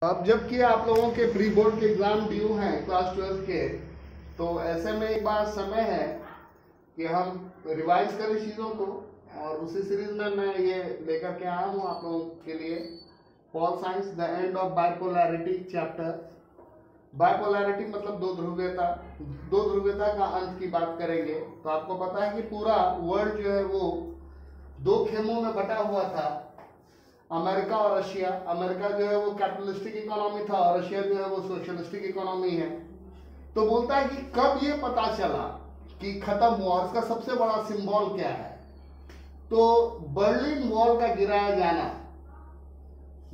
अब जबकि आप लोगों के प्री बोर्ड के एग्जाम ड्यू हैं क्लास 12 के, तो ऐसे में एक बार समय है कि हम रिवाइज करें चीज़ों को। और उसी सीरीज में मैं ये लेकर के आया हूँ आप लोगों के लिए pol science the end of bipolarity chapter. Bipolarity मतलब दो ध्रुवीयता का अंत की बात करेंगे। तो आपको पता है कि पूरा वर्ल्ड जो है वो दो खेमों में बटा हुआ था, अमेरिका और रशिया। अमेरिका जो है वो कैपिटलिस्टिक इकोनॉमी था और रशिया जो है वो सोशलिस्टिक इकोनॉमी है। तो बोलता है कि कब ये पता चला कि खत्म हुआ और इसका सबसे बड़ा सिंबल क्या है। तो बर्लिन वॉल का गिराया जाना,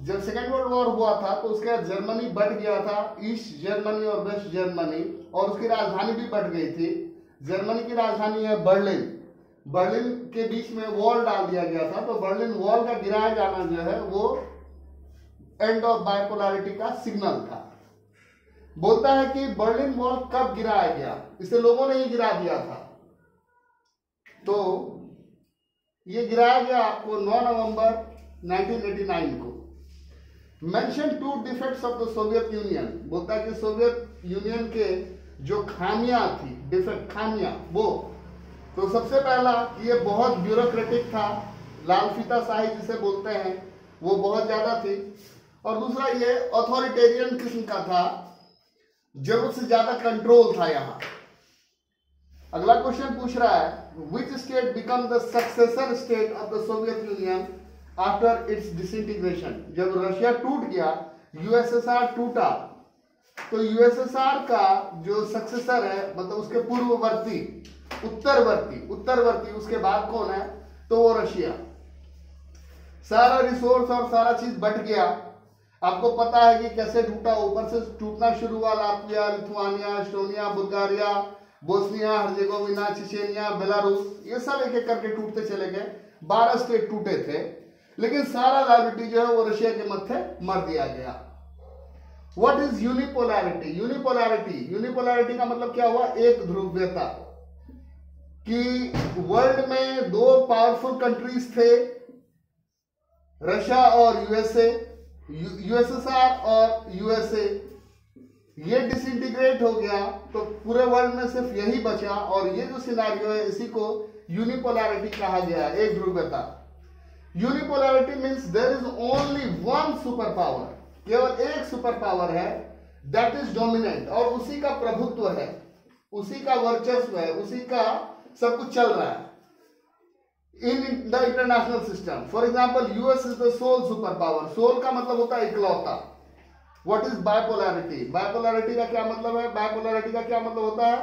जब सेकेंड वर्ल्ड वॉर हुआ था तो उसके बाद जर्मनी बढ़ गया था, ईस्ट जर्मनी और वेस्ट जर्मनी, और उसकी राजधानी भी बढ़ गई थी। जर्मनी की राजधानी है बर्लिन। बर्लिन के बीच में वॉल डाल दिया गया था। तो बर्लिन वॉल का गिराया जाना जो है वो एंड ऑफ बाइपोलैरिटी का सिग्नल था। बोलता है कि बर्लिन वॉल कब गिराया गया, इसे लोगों ने ही गिरा दिया था। तो ये गिराया गया आपको 9 नवंबर 1989 को। Mention 2 defects of the Soviet union. बोलता है कि सोवियत यूनियन के जो खामियां थी, डिफेक्ट खामियां, वो तो सबसे पहला कि ये बहुत ब्यूरोक्रेटिक था, लाल फीताशाही जिसे बोलते हैं वो बहुत ज्यादा थी। और दूसरा ये अथॉरिटेरियन किस्म का था, जरूरत से ज्यादा कंट्रोल था यहाँ। अगला क्वेश्चन पूछ रहा है which state become the successor state of the Soviet union after it's disintegration. जब रशिया टूट गया, यूएसएसआर टूटा, तो यूएसएसआर का जो सक्सेसर है, मतलब उसके पूर्ववर्ती, उत्तरवर्ती उसके बाद कौन है, तो वो रशिया। सारा रिसोर्स और सारा चीज बट गया। आपको पता है कि कैसे टूटा, ऊपर से टूटना शुरू हुआ Latvia, Lithuania, Estonia, Bulgaria, Bosnia Herzegovina, Chechnya, Belarus, ये सब एक एक करके टूटते चले गए। 12 स्टेट टूटे थे, लेकिन सारा लाइबिलिटी जो है वो रशिया के मत्थे मर दिया गया। What is unipolarity. यूनिपोलैरिटी का मतलब क्या हुआ, एक ध्रुवीयता। कि वर्ल्ड में 2 पावरफुल कंट्रीज थे, रशिया और यूएसए, यूएसएसआर और यूएसए। ये डिसइंटीग्रेट हो गया तो पूरे वर्ल्ड में सिर्फ यही बचा, और ये जो सिनेरियो है इसी को यूनिपोलैरिटी कहा गया है, एक ध्रुवीयता। Unipolarity means there is only one superpower, केवल एक सुपर पावर है, दैट इज डोमिनेंट, और उसी का प्रभुत्व है, उसी का वर्चस्व है, उसी का सब कुछ चल रहा है in the international system. For example US is the sole super power. Sole का मतलब होता है इकलौता। What is bipolarity. बाइपोलैरिटी का क्या मतलब है, बाइपोलैरिटी का क्या मतलब होता है,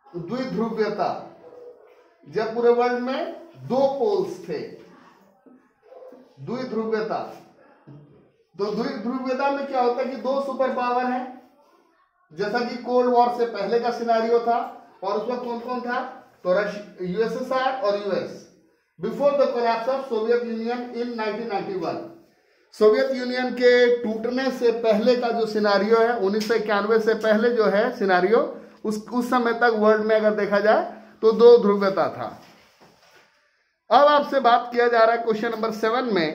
द्विध्रुवीयता। जब पूरे वर्ल्ड में 2 पोल्स थे, द्विध्रुवीयता। तो द्विध्रुवीयता में क्या होता है कि 2 सुपर पावर हैं, जैसा कि कोल्ड वॉर से पहले का सिनेरियो था। और उसमें कौन कौन था, तो यूएसएसआर और US. Before the collapse of Soviet union in 1991। Soviet union के टूटने से पहले का जो सिनेरियो है, 1991 से पहले जो है सिनेरियो, उस समय तक वर्ल्ड में अगर देखा जाए तो 2 ध्रुवीयता था। अब आपसे बात किया जा रहा है क्वेश्चन नंबर 7 में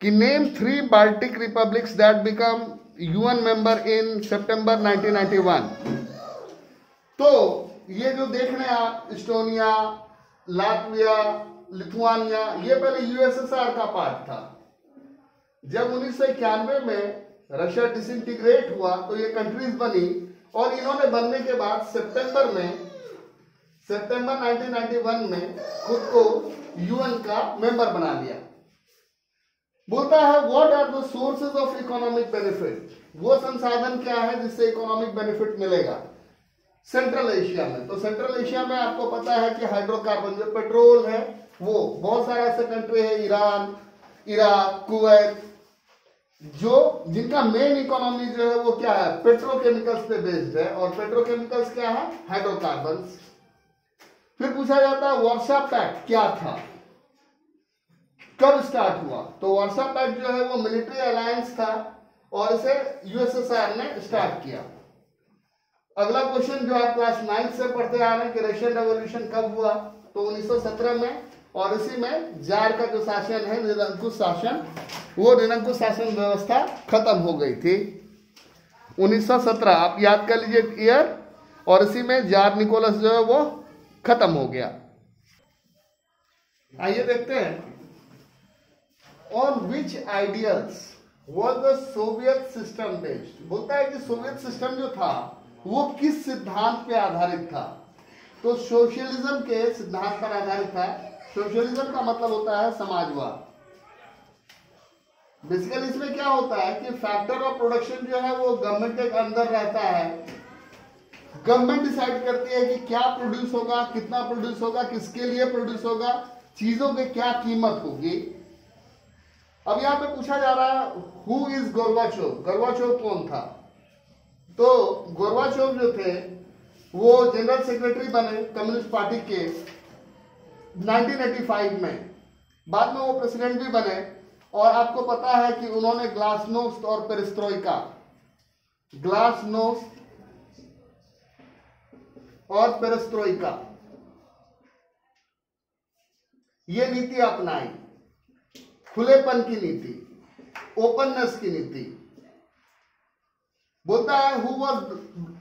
कि name 3 Baltic republics that become UN member in September 1991। तो ये जो देख रहे हैं आप, एस्टोनिया, लातविया, लिथुआनिया, ये पहले यूएसएसआर का पार्ट था। जब 1991 में रशिया डिसइंटीग्रेट हुआ तो ये कंट्रीज बनी, और इन्होंने बनने के बाद सितंबर 1991 में खुद को यूएन का मेंबर बना लिया। बोलता है what are the sources of economic benefit. वो संसाधन क्या है जिससे इकोनॉमिक बेनिफिट मिलेगा सेंट्रल एशिया में। तो सेंट्रल एशिया में आपको पता है कि हाइड्रोकार्बन, जो पेट्रोल है, वो बहुत सारे ऐसे कंट्री है, ईरान, इराक, कुवैत, जो जिनका मेन इकोनॉमी जो है वो क्या है, पेट्रोकेमिकल्स पे बेस्ड है। और पेट्रोकेमिकल्स क्या है, हाइड्रोकार्बन्स। फिर पूछा जाता है वार्सा पैक्ट क्या था, कब स्टार्ट हुआ। तो वार्सा पैक्ट जो है वो मिलिट्री अलायंस था, और इसे यूएसएसआर ने स्टार्ट किया। अगला क्वेश्चन जो आप क्लास 9 से पढ़ते आ रहे हैं कि रशियन रेवोल्यूशन कब हुआ, तो 1917 में और इसी में जार का जो शासन है, निरंकुश शासन, वो निरंकुश शासन व्यवस्था खत्म हो गई थी 1917। आप याद कर लीजिए ईयर, और इसी में जार निकोलस जो है वो खत्म हो गया। आइए देखते हैं, on which ideals was the Soviet system based. बोलता है कि सोवियत सिस्टम जो था वो किस सिद्धांत पे आधारित था, तो सोशलिज्म के सिद्धांत पर आधारित था। सोशलिज्म का मतलब होता है समाजवाद। बेसिकली इसमें क्या होता है कि फैक्टर ऑफ प्रोडक्शन जो है वो गवर्नमेंट के अंदर रहता है। गवर्नमेंट डिसाइड करती है कि क्या प्रोड्यूस होगा, कितना प्रोड्यूस होगा, किसके लिए प्रोड्यूस होगा, चीजों की क्या कीमत होगी। अब यहाँ पे पूछा जा रहा है हु इज गोर्बाचोव, गोर्बाचोव कौन था। तो गोर्बाचोव जो थे वो जनरल सेक्रेटरी बने कम्युनिस्ट पार्टी के 1985 में, बाद में वो प्रेसिडेंट भी बने। और आपको पता है कि उन्होंने ग्लासनोस्ट और पेरेस्ट्रोइका, ग्लासनोस्ट और पेरेस्ट्रोइका ये नीति अपनाई, खुलेपन की नीति, ओपननेस की नीति। बोलता है who was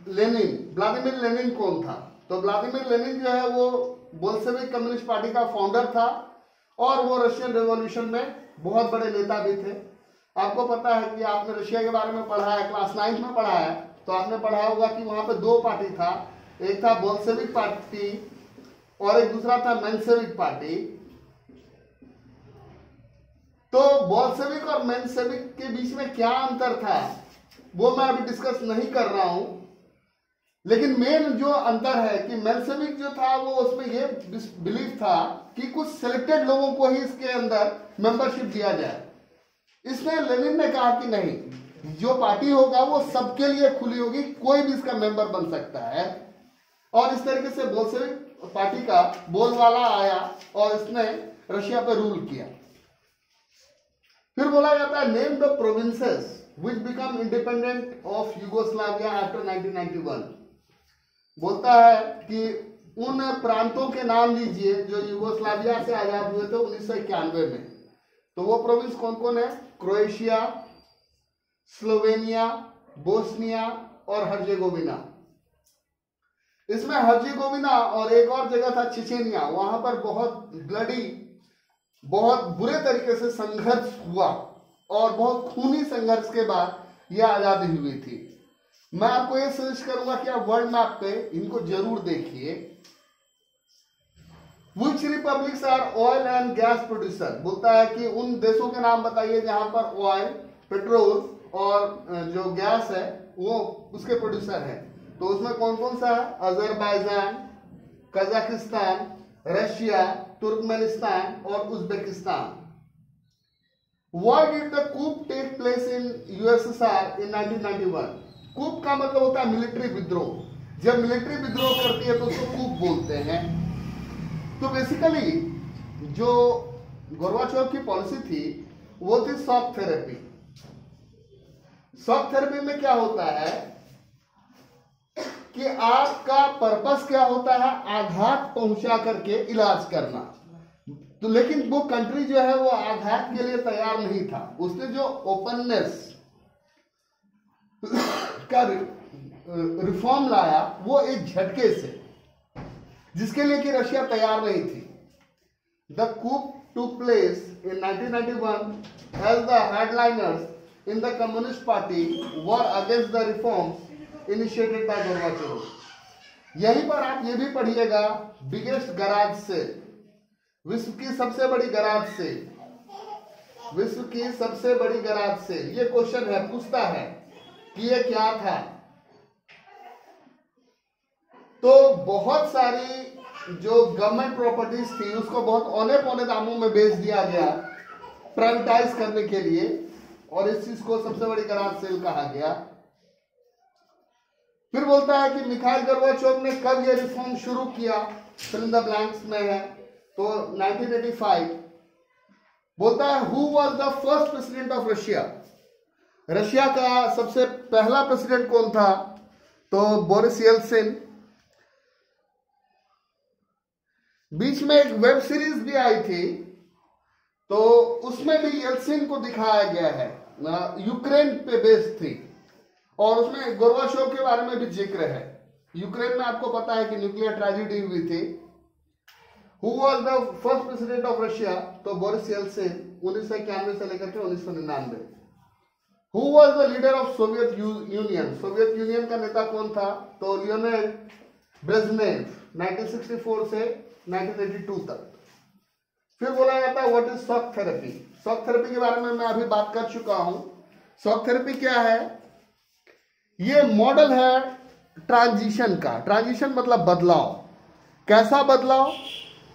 Lenin, Vladimir Lenin कौन था। तो व्लादिमीर लेनिन जो है वो बोल्शेविक कम्युनिस्ट पार्टी का फाउंडर था और वो रशियन रेवोल्यूशन में बहुत बड़े नेता भी थे। आपको पता है कि आपने रशिया के बारे में पढ़ा है, क्लास 9 में पढ़ा है, तो आपने पढ़ा होगा कि वहां पे दो पार्टी था, एक था बोल्शेविक पार्टी और एक दूसरा था मेंशेविक पार्टी। तो बोल्शेविक और मेंशेविक के बीच में क्या अंतर था वो मैं अभी डिस्कस नहीं कर रहा हूं, लेकिन मेन जो अंतर है कि मेंशेविक जो था वो उसमें ये बिलीफ था कि कुछ सिलेक्टेड लोगों को ही इसके अंदर मेंबरशिप दिया जाए। इसमें लेनिन ने कहा कि नहीं, जो पार्टी होगा वो सबके लिए खुली होगी, कोई भी इसका मेंबर बन सकता है। और इस तरीके से बोल्शेविक पार्टी का बोलबाला आया और इसने रशिया पर रूल किया। फिर बोला जाता है name the provinces which become independent of Yugoslavia after 1991। बोलता है कि उन प्रांतों के नाम लीजिए जो यूगोस्लाविया से आजाद हुए थे 1991 में। तो वो प्रोविंस कौन कौन है? क्रोएशिया, स्लोवेनिया, बोस्निया और हर्जेगोविना। इसमें हर्जेगोविना और एक और जगह था चिचेनिया, वहां पर बहुत ब्लडी, बहुत बुरे तरीके से संघर्ष हुआ और बहुत खूनी संघर्ष के बाद यह आजादी हुई थी। मैं आपको यह सजेस्ट करूंगा कि आप वर्ल्ड मैप पे इनको जरूर देखिए। Which republics are oil and gas producer? बोलता है कि उन देशों के नाम बताइए जहां पर ऑयल, पेट्रोल और जो गैस है वो उसके प्रोड्यूसर है। तो उसमें कौन कौन सा है? अजरबैजान, कजाकिस्तान, रशिया, तुर्कमेनिस्तान और Uzbekistan. Why did the coup take place in USSR in 1991? कूप का मतलब होता है मिलिट्री विद्रोह। जब मिलिट्री विद्रोह करती है तो उसको कूप बोलते हैं। तो बेसिकली जो गोर्बाचोव की पॉलिसी थी वो थी शॉक थेरेपी। शॉक थेरेपी में क्या होता है कि आपका पर्पस क्या होता है? आघात पहुंचा करके इलाज करना। तो लेकिन वो कंट्री जो है वो आघात के लिए तैयार नहीं था। उसने जो ओपननेस का रिफॉर्म लाया वो एक झटके से, जिसके लिए कि रशिया तैयार नहीं थी। The coup took place in 1991 as the headliners in the Communist Party were against the reforms initiated by Gorbachev। यहीं पर आप ये भी पढ़िएगा, बिगेस्ट गराज से, विश्व की सबसे बड़ी गराज से, विश्व की सबसे बड़ी गराज से ये क्वेश्चन है, पूछता है कि ये क्या था। तो बहुत सारी जो गवर्नमेंट प्रॉपर्टीज थी उसको बहुत औने पौने दामों में बेच दिया गया प्राइवेटाइज करने के लिए, और इस चीज को सबसे बड़ी गराज सेल कहा गया। फिर बोलता है कि मिखाइल गोर्बाचोव ने कब ये रिफॉर्म शुरू किया, फिल इन द ब्लैंक्स में है, तो 1985। बोलता है who was the first president of Russia. Russia का सबसे पहला प्रेसिडेंट कौन था? तो बोरिस येल्सिन। बीच में एक वेब सीरीज भी आई थी, तो उसमें भी येल्सिन को दिखाया गया है, यूक्रेन पे बेस्ड थी, और उसमें गोर्बाचोव के बारे में भी जिक्र है। यूक्रेन में आपको पता है कि न्यूक्लियर ट्रेजेडी हुई थी। Who was the first president of Russia? तो बोरिस येल्सिन, 1991 से लेकर के 1999। Who was the leader of Soviet union? Soviet union का नेता कौन था? तो लियोनिड ब्रेजनेव, 1964 से 1982 तक। फिर बोला जाता है what is shock therapy? Shock therapy के बारे में मैं अभी बात कर चुका हूं। शॉक थेरेपी क्या है? ये मॉडल है ट्रांजिशन का। ट्रांजिशन मतलब बदलाव। कैसा बदलाव?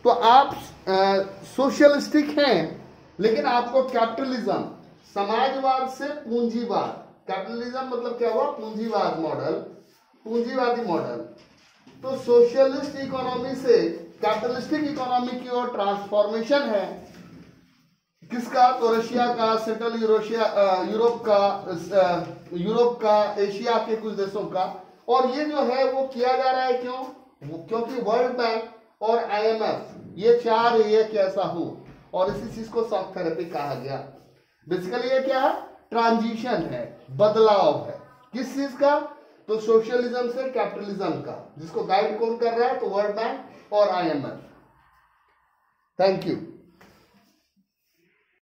तो आप सोशलिस्टिक हैं, लेकिन आपको कैपिटलिज्म, समाजवाद से पूंजीवाद, कैपिटलिज्म मतलब क्या हुआ? पूंजीवाद मॉडल, पूंजीवादी मॉडल। तो सोशलिस्ट इकोनॉमी से कैपिटलिस्टिक इकोनॉमी की ओर ट्रांसफॉर्मेशन है। किसका? तो रशिया का, सेंट्रल यूरोप का, एशिया के कुछ देशों का। और ये जो है वो किया जा रहा है क्यों? क्योंकि वर्ल्ड बैंक और IMF ये चाह रही है कि ऐसा हो, और इसी चीज को शॉक थेरेपी कहा गया। बेसिकली ये क्या है? ट्रांजिशन है, बदलाव है। किस चीज का? तो सोशलिज्म से कैपिटलिज्म का, जिसको गाइड कौन कर रहा है? तो वर्ल्ड बैंक और IMF। Thank you.